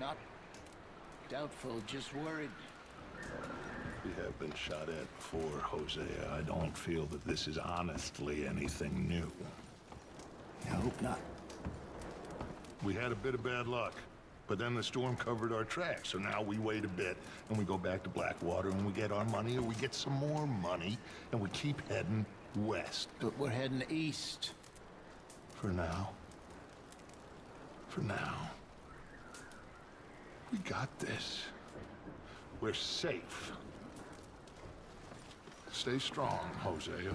Not doubtful, just worried. We have been shot at before, Hosea. I don't feel that this is honestly anything new. I hope not. We had a bit of bad luck, but then the storm covered our tracks, so now we wait a bit, and we go back to Blackwater, and we get our money, or we get some more money, and we keep heading west. But we're heading east. For now. For now. We got this. We're safe. Stay strong, Hosea.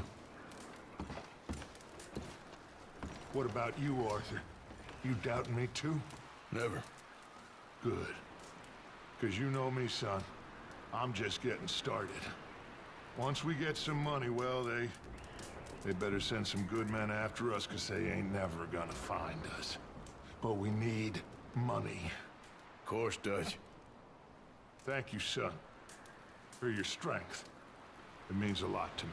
What about you, Arthur? You doubting me too? Never. Good. Because you know me, son. I'm just getting started. Once we get some money, well, they better send some good men after us, because they ain't never gonna find us. But we need money. Of course, Dutch. Thank you, son, for your strength. It means a lot to me.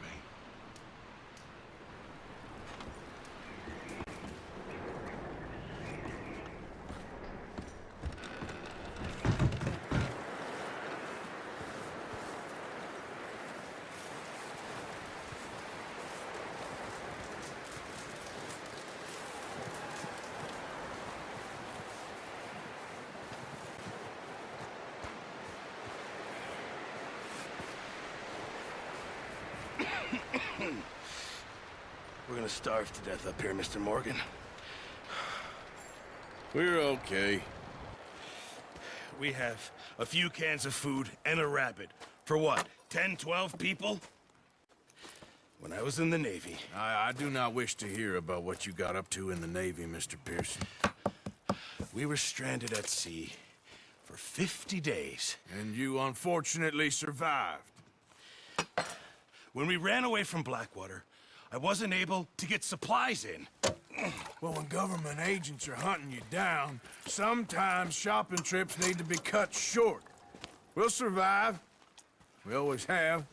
We're gonna starve to death up here, Mr. Morgan. We're okay. We have a few cans of food and a rabbit. For what, 10, 12 people? When I was in the Navy... I do not wish to hear about what you got up to in the Navy, Mr. Pearson. We were stranded at sea for 50 days. And you unfortunately survived. When we ran away from Blackwater, I wasn't able to get supplies in. Well, when government agents are hunting you down, sometimes shopping trips need to be cut short. We'll survive. We always have.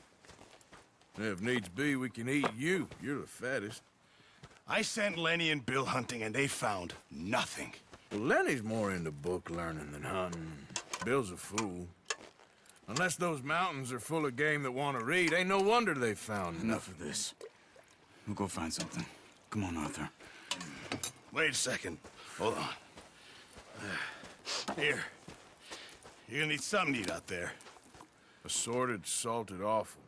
And if needs be, we can eat you. You're the fattest. I sent Lenny and Bill hunting, and they found nothing. Well, Lenny's more into book learning than hunting. Bill's a fool. Unless those mountains are full of game that want to read, ain't no wonder they found Enough of this. We'll go find something. Come on, Arthur. Wait a second. Hold on. Here. You're gonna need something to eat out there. Assorted, salted offal.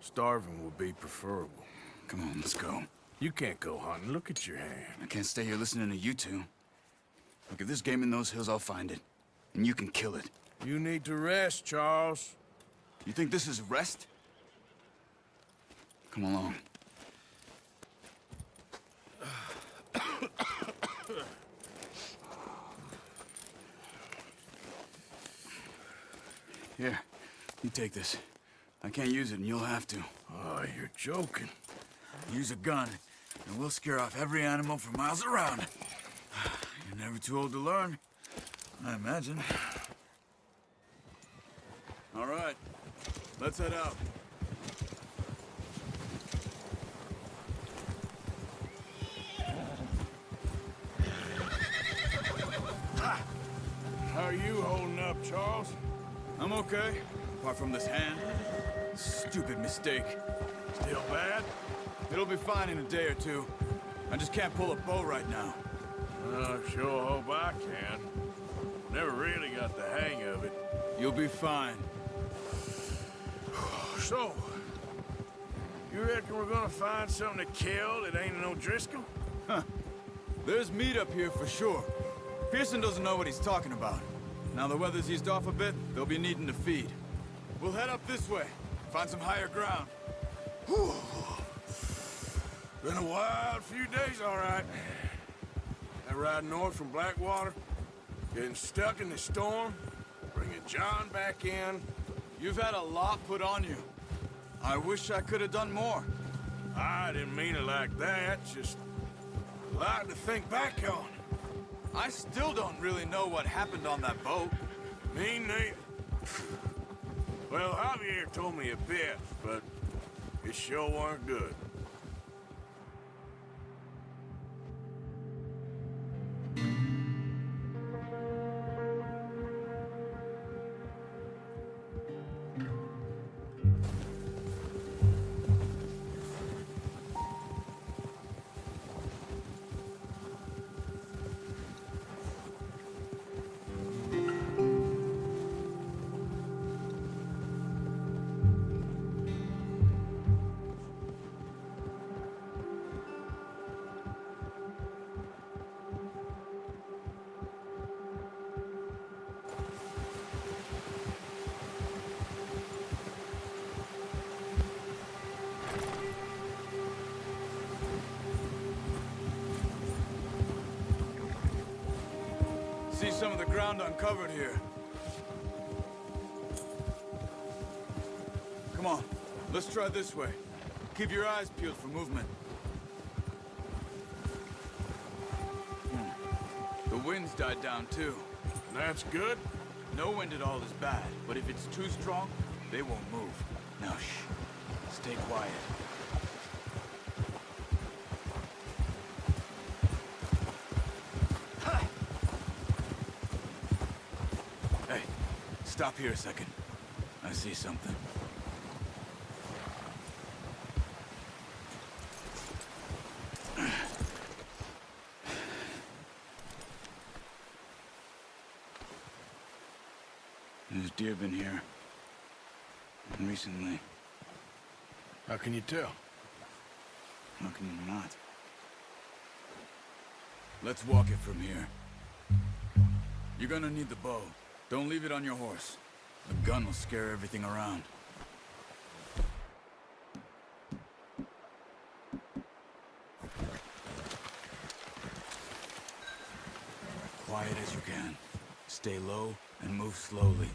Starving will be preferable. Come on, let's go. You can't go hunting. Look at your hand. I can't stay here listening to you two. Look, if there's game in those hills, I'll find it. And you can kill it. You need to rest, Charles. You think this is rest? Come along. Here, you take this. I can't use it, and you'll have to. Oh, you're joking. Use a gun, and we'll scare off every animal for miles around. You're never too old to learn, I imagine. All right, let's head out. How are you holding up, Charles? I'm okay, apart from this hand. Stupid mistake. Still bad? It'll be fine in a day or two. I just can't pull a bow right now. I sure hope I can. Never really got the hang of it. You'll be fine. So, you reckon we're gonna find something to kill that ain't no Driscoll? Huh. There's meat up here for sure. Pearson doesn't know what he's talking about. Now the weather's eased off a bit, they'll be needing to feed. We'll head up this way, find some higher ground. Whew. Been a wild few days, all right. That ride north from Blackwater, getting stuck in the storm, bringing John back in. You've had a lot put on you. I wish I could have done more. I didn't mean it like that, just a lot to think back on. I still don't really know what happened on that boat. Me neither. Well, Javier told me a bit, but it sure weren't good. of ground uncovered here. Come on, let's try this way. Keep your eyes peeled for movement. The wind's died down too. That's good. No wind at all is bad, but if it's too strong, they won't move. Now shh, stay quiet. Hey, stop here a second. I see something. There's deer been here. Recently. How can you tell? How can you not? Let's walk it from here. You're gonna need the bow. Don't leave it on your horse. The gun will scare everything around. Quiet as you can. Stay low and move slowly.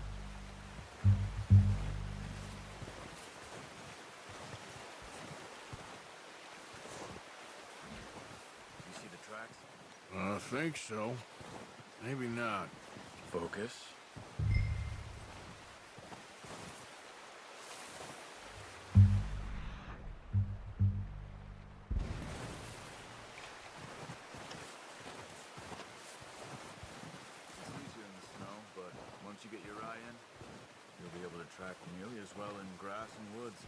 You see the tracks? I think so. Maybe not. Focus. Once you get your eye in, you'll be able to track nearly as well in grass and woods.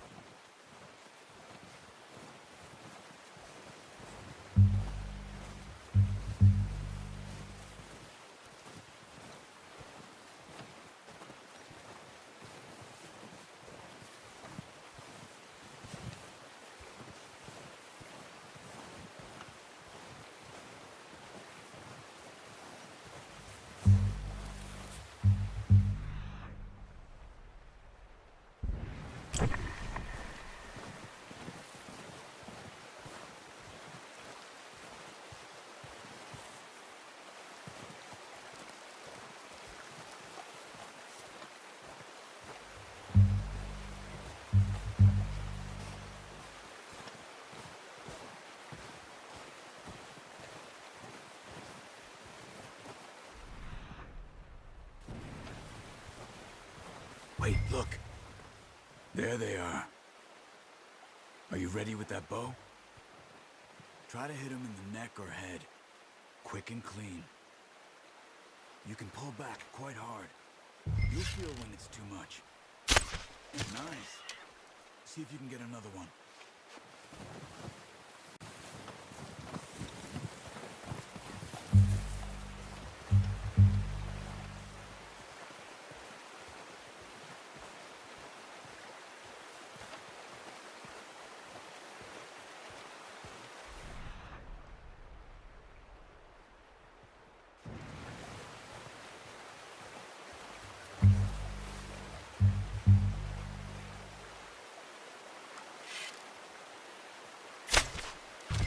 Wait, look. There they are. Are you ready with that bow? Try to hit them in the neck or head. Quick and clean. You can pull back quite hard. You'll feel when it's too much. Nice. See if you can get another one.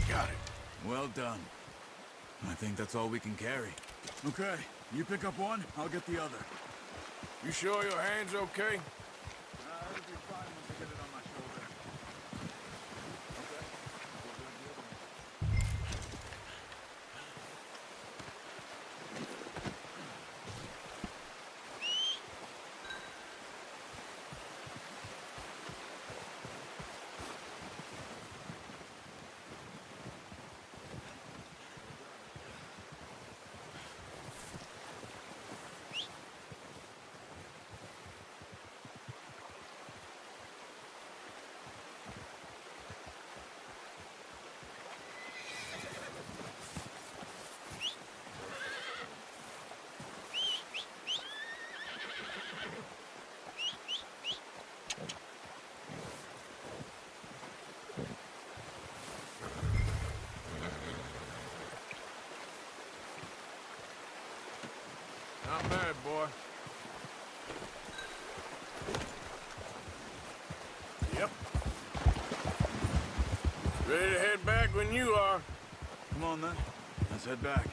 Got it. Well done. I think that's all we can carry. Okay, you pick up one, I'll get the other. You sure your hand's okay? It'll be fine once I get it on my shoulder. Not bad, boy. Yep. Ready to head back when you are. Come on then, let's head back.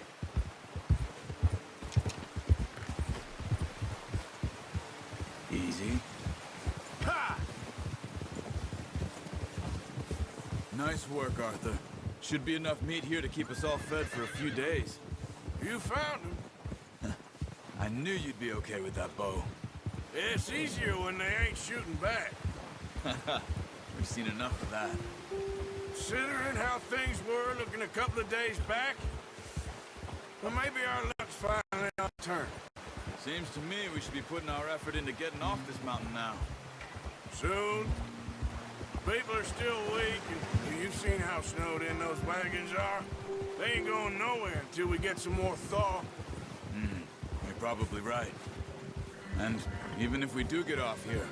Easy. Ha! Nice work, Arthur. Should be enough meat here to keep us all fed for a few days. You found him. I knew you'd be okay with that bow. It's easier when they ain't shooting back. We've seen enough of that. Considering how things were looking a couple of days back, well, maybe our luck's finally upturned. Seems to me we should be putting our effort into getting off this mountain now. Soon. People are still weak, and you've seen how snowed in those wagons are. They ain't going nowhere until we get some more thaw. You're probably right. And even if we do get off here,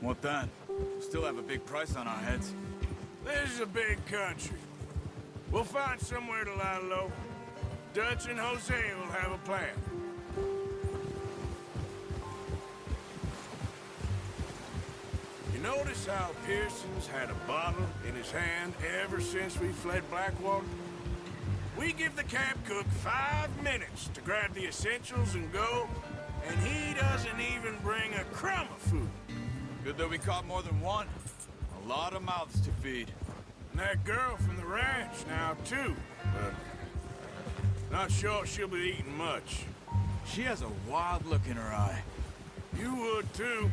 what then? We'll still have a big price on our heads. This is a big country. We'll find somewhere to lie low. Dutch and Hosea will have a plan. You notice how Pearson's had a bottle in his hand ever since we fled Blackwater? We give the camp cook 5 minutes to grab the essentials and go, and he doesn't even bring a crumb of food. Good that we caught more than one. A lot of mouths to feed. And that girl from the ranch now, too. But not sure she'll be eating much. She has a wild look in her eye. You would, too.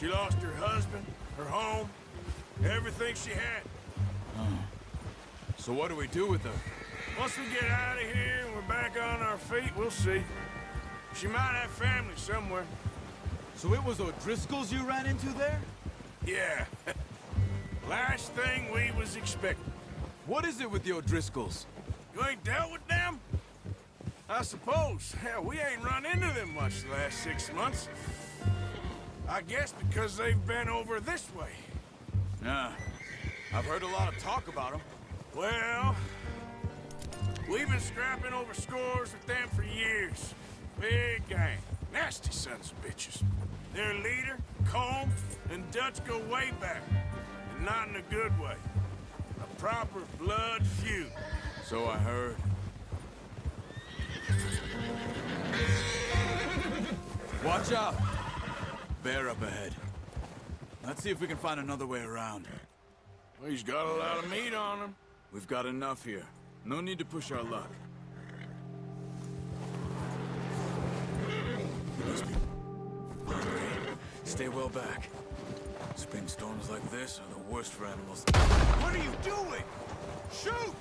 She lost her husband, her home, everything she had. So what do we do with her? Once we get out of here and we're back on our feet, we'll see. She might have family somewhere. So it was O'Driscoll's you ran into there? Yeah. Last thing we was expecting. What is it with the O'Driscolls? You ain't dealt with them? I suppose. Hell, we ain't run into them much the last 6 months. I guess because they've been over this way. Yeah. I've heard a lot of talk about them. Well, we've been scrapping over scores with them for years. Big gang. Nasty sons of bitches. Their leader, Combe, and Dutch go way back. And not in a good way. A proper blood feud. So I heard. Watch out! Bear up ahead. Let's see if we can find another way around. Well, he's got a lot of meat on him. We've got enough here. No need to push our luck. Must be hungry. Stay well back. Spring storms like this are the worst for animals. What are you doing? Shoot!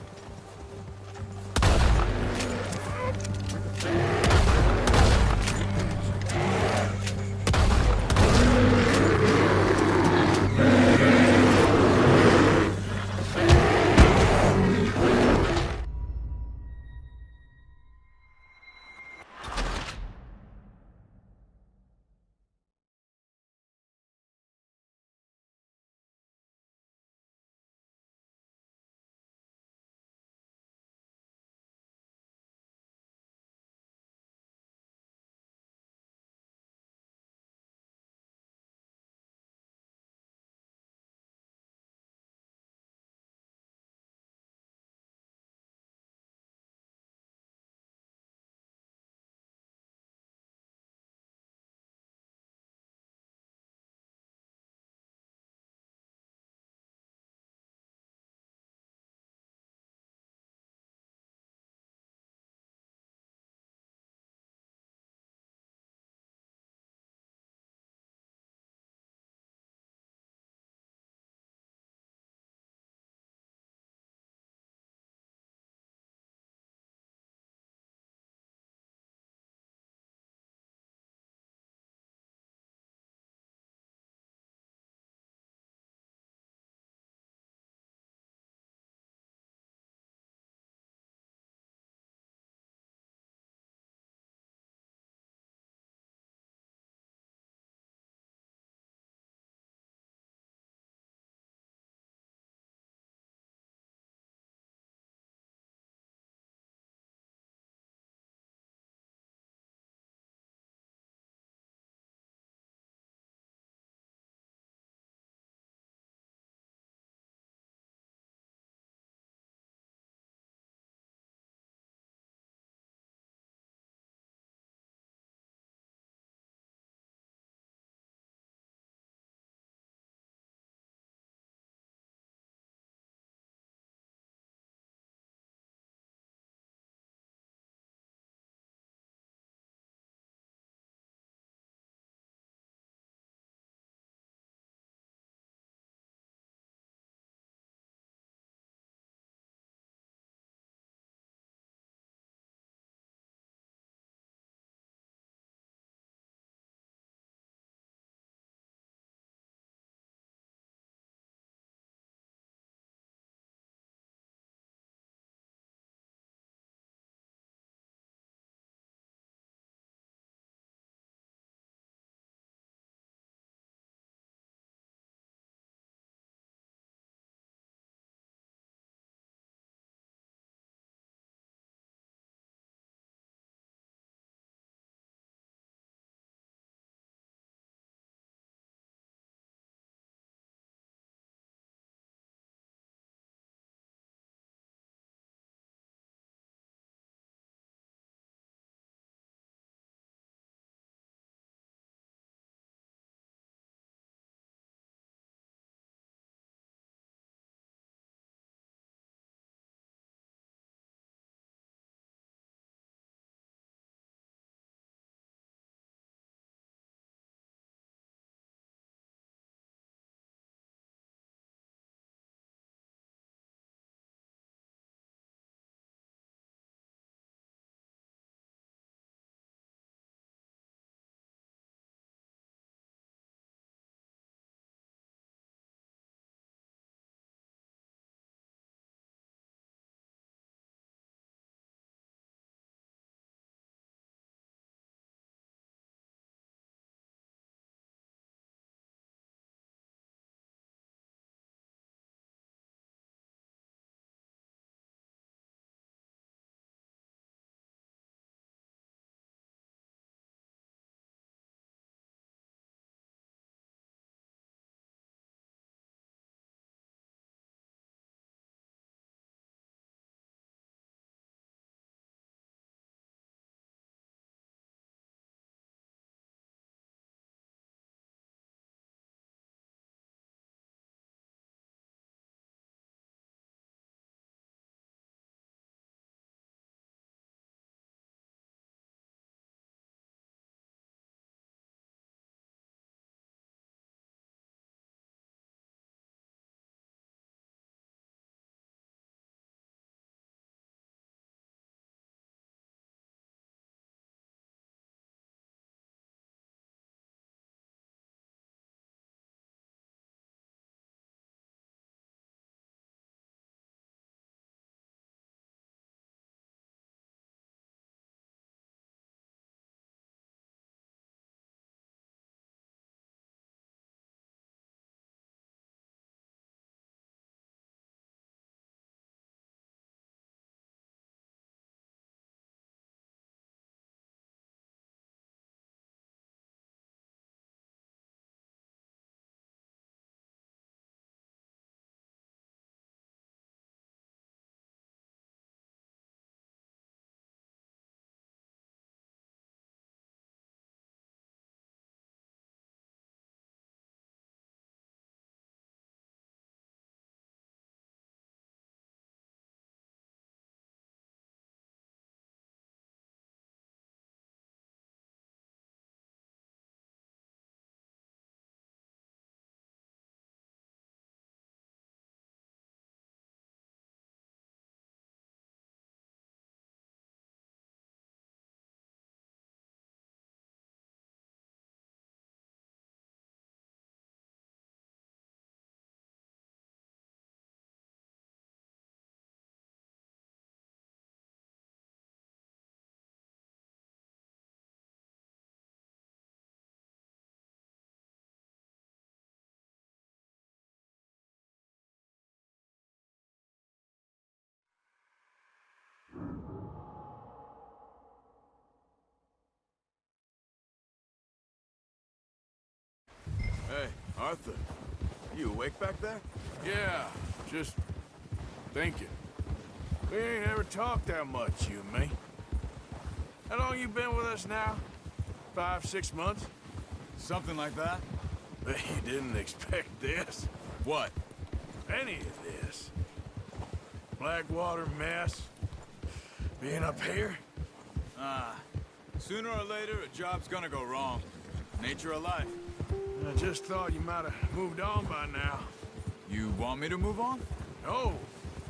Arthur, you awake back there? Yeah, just thinking. We ain't ever talked that much, you and me. How long you been with us now? 5, 6 months? Something like that? Bet you didn't expect this. What? Any of this. Blackwater mess. Being up here? Sooner or later, a job's gonna go wrong. Nature of life. I just thought you might have moved on by now. You want me to move on? No.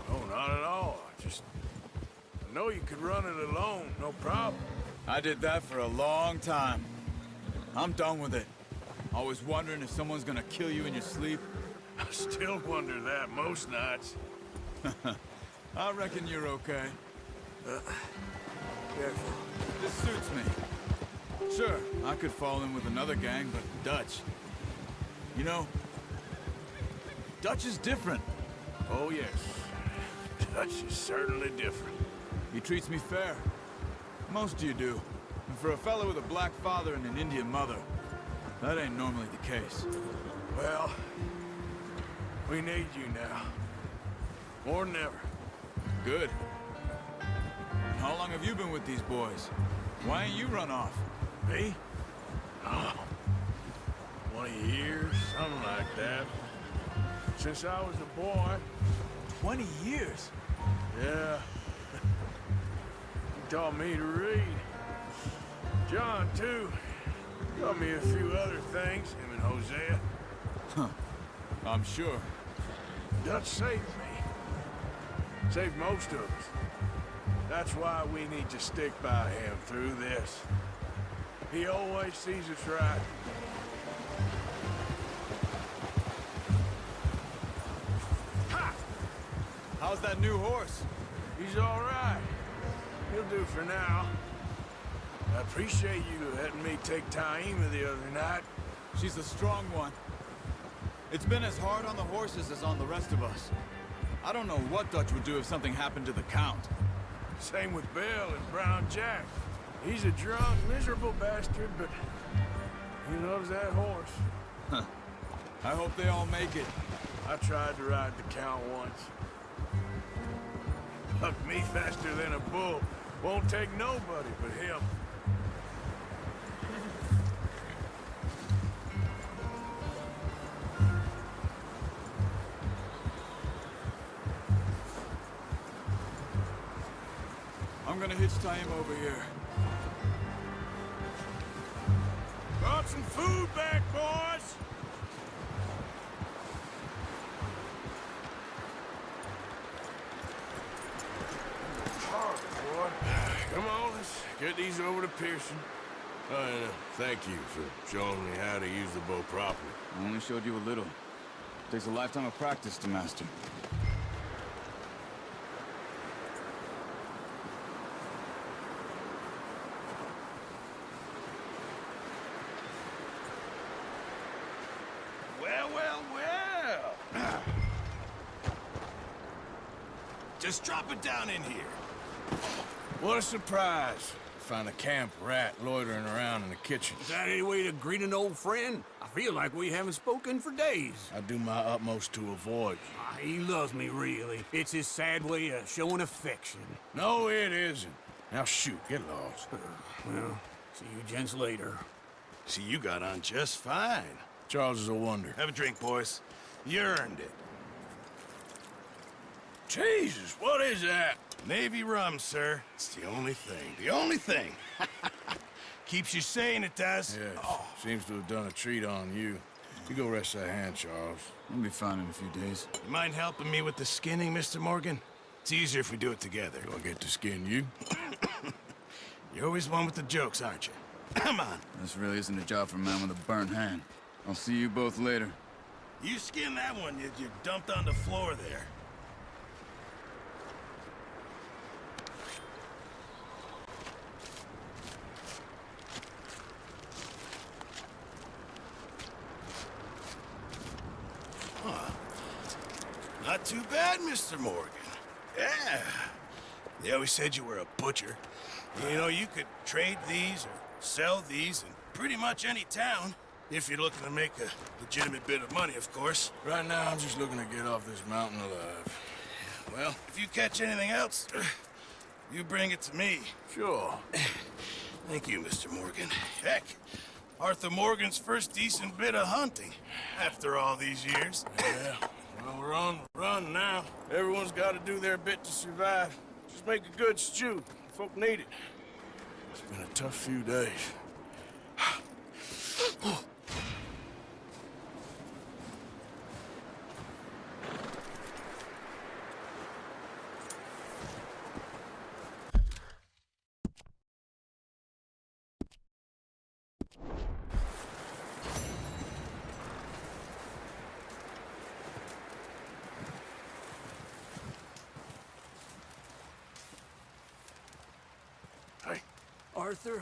No, not at all. I know you could run it alone, no problem. I did that for a long time. I'm done with it. Always wondering if someone's gonna kill you in your sleep. I still wonder that most nights. I reckon you're okay. Careful. This suits me. Sure, I could fall in with another gang, but Dutch. You know, Dutch is different. Oh, yes. Dutch is certainly different. He treats me fair. Most of you do. And for a fellow with a black father and an Indian mother, that ain't normally the case. Well, we need you now. More than ever. Good. How long have you been with these boys? Why ain't you run off? Me? Oh, 20 years, something like that. Since I was a boy. 20 years? Yeah. He taught me to read. John, too. Taught me a few other things, him and Hosea. I'm sure. Dutch saved me. Saved most of us. That's why we need to stick by him through this. He always sees us right. Ha! How's that new horse? He's all right. He'll do for now. I appreciate you letting me take Taima the other night. She's a strong one. It's been as hard on the horses as on the rest of us. I don't know what Dutch would do if something happened to the Count. Same with Bill and Brown Jack. He's a drunk, miserable bastard, but he loves that horse. I hope they all make it. I tried to ride the Count once. Hucked me faster than a bull. Won't take nobody but him. I'm gonna hitch Taima over here. Brought some food back, boys! Hard, boy. Come on, let's get these over to Pearson. And thank you for showing me how to use the bow properly. I only showed you a little. Takes a lifetime of practice to master. Well. Just drop it down in here. What a surprise. Find a camp rat loitering around in the kitchen. Is that any way to greet an old friend? I feel like we haven't spoken for days. I do my utmost to avoid you. He loves me, really. It's his sad way of showing affection. No, it isn't. Now shoot, get lost. Well, see you gents later. See, you got on just fine. Charles is a wonder. Have a drink, boys. You earned it. Jesus, what is that? Navy rum, sir. It's the only thing. The only thing. Keeps you sane, it does. Yes, seems to have done a treat on you. You go rest that hand, Charles. I'll be fine in a few days. You mind helping me with the skinning, Mr. Morgan? It's easier if we do it together. Do I get to skin you? You're always one with the jokes, aren't you? Come on. This really isn't a job for a man with a burnt hand. I'll see you both later. You skin that one you dumped on the floor there. Not too bad, Mr. Morgan. Yeah. They always said you were a butcher. You know, you could trade these or sell these in pretty much any town. If you're looking to make a legitimate bit of money, of course. Right now, I'm just looking to get off this mountain alive. Well, if you catch anything else, you bring it to me. Sure. Thank you, Mr. Morgan. Heck, Arthur Morgan's first decent bit of hunting after all these years. Yeah. Well, we're on the run now. Everyone's got to do their bit to survive. Just make a good stew. Folk need it. It's been a tough few days. Hey, Arthur,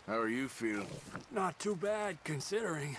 how are you feeling? not too bad considering.